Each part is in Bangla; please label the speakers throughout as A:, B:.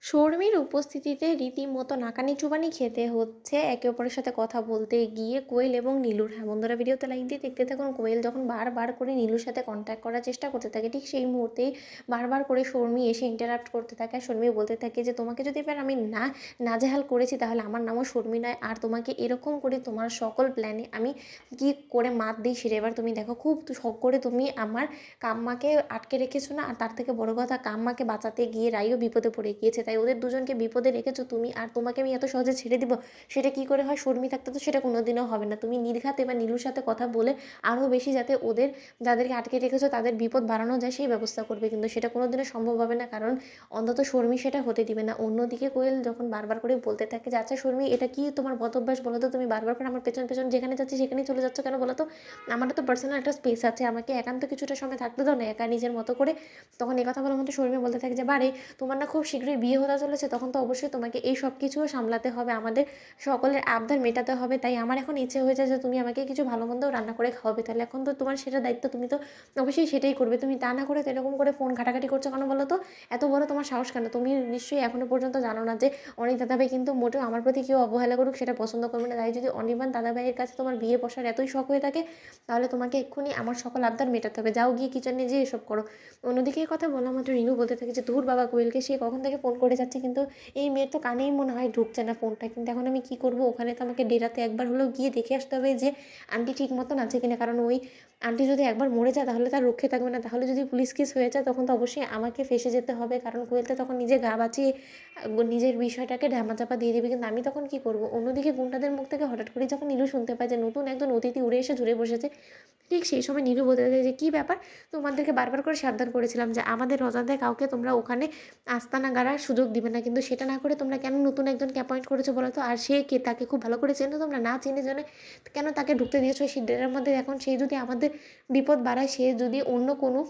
A: শর্মীর উপস্থিতিতে রীতিমতো নাকানি-চুবানি খেতে হচ্ছে একে অপরের সাথে কথা বলতে গিয়ে কোয়েল এবং নীলুর। হ্যাঁ বন্ধুরা, ভিডিওতে লাইক দিয়ে দেখতে থাকুন। কোয়েল যখন বারবার করে নীলুর সাথে কন্ট্যাক্ট করার চেষ্টা করতে থাকে, ঠিক সেই মুহূর্তেই বারবার করে শর্মী এসে ইন্টারাপ্ট করতে থাকে। আর শর্মী বলতে থাকে যে, তোমাকে যদি এবার আমি নাজেহাল করেছি তাহলে আমার নামও শর্মী নয়। আর তোমাকে এরকম করে তোমার সকল প্ল্যানে আমি কি করে মাত দিই সেটা এবার তুমি দেখো। খুব শখ করে তুমি আমার কাম্মাকে আটকে রেখেছো না? আর তার থেকে বড় কথা, কাম্মাকে বাঁচাতে গিয়ে রাইও বিপদে পড়ে গিয়েছে, তাই ওদের দুজনকে বিপদে রেখেছো তুমি। আর তোমাকে আমি এত সহজে ছেড়ে দিব সেটা কি করে হয়? শর্মী থাকতে তো সেটা কোনোদিনও হবে না। তুমি নির্ঘাত এবার নীলুর সাথে কথা বলে আরও বেশি যাতে ওদের যাদেরকে আটকে রেখেছো তাদের বিপদ বাড়ানো যায় সেই ব্যবস্থা করবে, কিন্তু সেটা কোনোদিনও সম্ভব হবে না, কারণ অন্তত শর্মী সেটা হতে দিবে না। অন্যদিকে কোয়েল যখন বারবার করে বলতে থাকে যে, আচ্ছা শর্মী, এটা কি তোমার বদ অভ্যাস বলো তো? তুমি বারবার করে আমার পেছন পেছন যেখানে যাচ্ছি সেখানেই চলে যাচ্ছ কেন বলো তো? আমারও তো পার্সোনাল একটা স্পেস আছে, আমাকে একান্ত কিছুটা সময় থাকতে দাও না একা নিজের মতো করে। তখন এই কথা বলার মতো শর্মী বলতে থাকে যে, বারে তোমার না খুব শীঘ্রই বিয়ে হতে চলেছে, তখন তো অবশ্যই তোমাকে এই সব কিছুও সামলাতে হবে, আমাদের সকলের আবদার মেটাতে হবে। তাই আমার এখন ইচ্ছে হয়েছে যে তুমি আমাকে কিছু ভালো মন্দও রান্না করে খাওয়াবে। তাহলে এখন তো তোমার সেটা দায়িত্ব, তুমি তো অবশ্যই সেটাই করবে। তুমি তা না করে তো এরকম করে ফোন ঘাটাঘাটি করছো কেন বলো তো? এত বড় তোমার সাহস কেন? তুমি নিশ্চয়ই এখনো পর্যন্ত জানো না যে অনিক দাদাভাই কিন্তু মোটেও আমার প্রতি কেউ অবহেলা করুক সেটা পছন্দ করবে না। তাই যদি অনির্বাণ দাদাভাইয়ের কাছে তোমার বিয়ে বসার এতই শখ হয়ে থাকে তাহলে তোমাকে এক্ষুনি আমার সকল আবদার মেটাতে হবে। যাও গিয়ে কিচেনে যেয়ে এসব করো। অন্যদিকে এই কথা বলা মাত্র রিনু বলতে থাকে যে, ধুর বাবা, কোয়েলকে সে কখন থেকে ফোন করে যাচ্ছে কিন্তু এই মেয়ের তো কানেই মনে হয় ঢুকছে না ফোনটা। কিন্তু এখন আমি কী করবো? ওখানে তো আমাকে ডেরাতে একবার হলেও গিয়ে দেখে আসতে হবে যে আন্টি ঠিক মতন আছে কিনা, কারণ ওই আন্টি যদি একবার মরে যায় তাহলে তার রক্ষে থাকবে না। তাহলে যদি পুলিশ কেস হয়ে যায় তখন তো অবশ্যই আমাকে ফেঁসে যেতে হবে, কারণ কোয়েল তো তখন নিজে গা বাঁচিয়ে নিজের বিষয়টাকে ধামাচাপা দিয়ে দিবে। কিন্তু আমি তখন কী করবো? অন্যদিকে গুন্ডাদের মুখ থেকে হঠাৎ করে যখন নীলু শুনতে পায় যে নতুন একজন অতিথি উড়ে এসে জুড়ে বসেছে, ঠিক সেই সময় নীলু বলতে থাকে যে, কী ব্যাপার? তোমাদেরকে বারবার করে সাবধান করেছিলাম যে আমাদের অজান্তে কাউকে তোমরা ওখানে আস্তানা গাড়ার সুযোগ দিবে না, কিন্তু সেটা না করে তোমরা কেন নতুন একজনকে অ্যাপয়েন্ট করেছো বলো তো? আর সে কে? তাকে খুব ভালো করে চেনো তোমরা? না চিনে জেনে কেন তাকে ঢুকতে দিয়েছো সেই ডেরার মধ্যে? এখন সে যদি আমাদের বিপদ বাড়ায়, সে যদি অন্য কোনো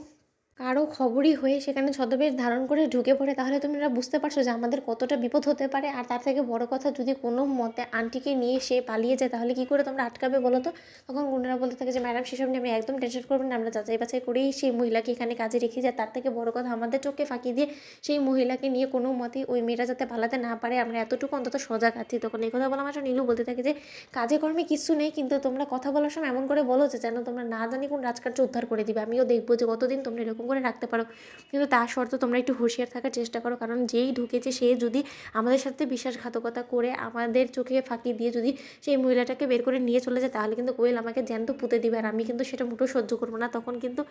A: কারো খবরই হয়ে সেখানে ছদ্মবেশ ধারণ করে ঢুকে পড়ে, তাহলে তোমরা বুঝতে পারছো যে আমাদের কতটা বিপদ হতে পারে। আর তার থেকে বড় কথা, যদি কোনো মতে আন্টিকে নিয়ে সে পালিয়ে যায় তাহলে কী করে তোমরা আটকাবে বলো তো? তখন গুন্ডারা বলতে থাকে যে, ম্যাডাম সেসব নিয়ে আপনি একদম টেনশন করবেন না, আমরা যাচাই বাছাই করেই সেই মহিলাকে এখানে কাজে রেখে যায়। তার থেকে বড় কথা, আমাদের চোখে ফাঁকি দিয়ে সেই মহিলাকে নিয়ে কোনো মতেই ওই মেয়েটা যাতে পালাতে না পারে, আমরা এতটুকু অন্তত সজাগ আছি। তখন এই কথা বলা মাত্র নীলু বলতে থাকে যে, কাজে কর্মে কিচ্ছু নেই, কিন্তু তোমরা কথা বলার সময় এমন করে বলো যে যেন তোমরা না জানি কোন রাজকার্য উদ্ধার করে দিবে। আমিও দেখবো যে কতদিন তোমরা এরকম করে রাখতে পারো। কিন্তু তার শর্তে তোমরা একটু হুঁশিয়ার থাকার চেষ্টা করো, কারণ যেই ঢুকেছে সে যদি আমাদের সাথে বিশ্বাসঘাতকতা করে আমাদের চোখে ফাঁকি দিয়ে যদি সেই মহিলাটাকে বের করে নিয়ে চলে যায় তাহলে কিন্তু কোয়েল আমাকে জ্যান্ত পুঁতে দিবে, আর আমি কিন্তু সেটা মোটেও সহ্য করবো না। তখন কিন্তু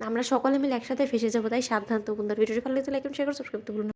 A: আমরা সকলে মিলে একসাথে ফেঁসে যাবো। তাই সাবধান। তো বন্ধুরা, ভিডিওটি ভালো লাগলে লাইক এবং শেয়ার করে সাবস্ক্রাইব করতে ভুলবেন না।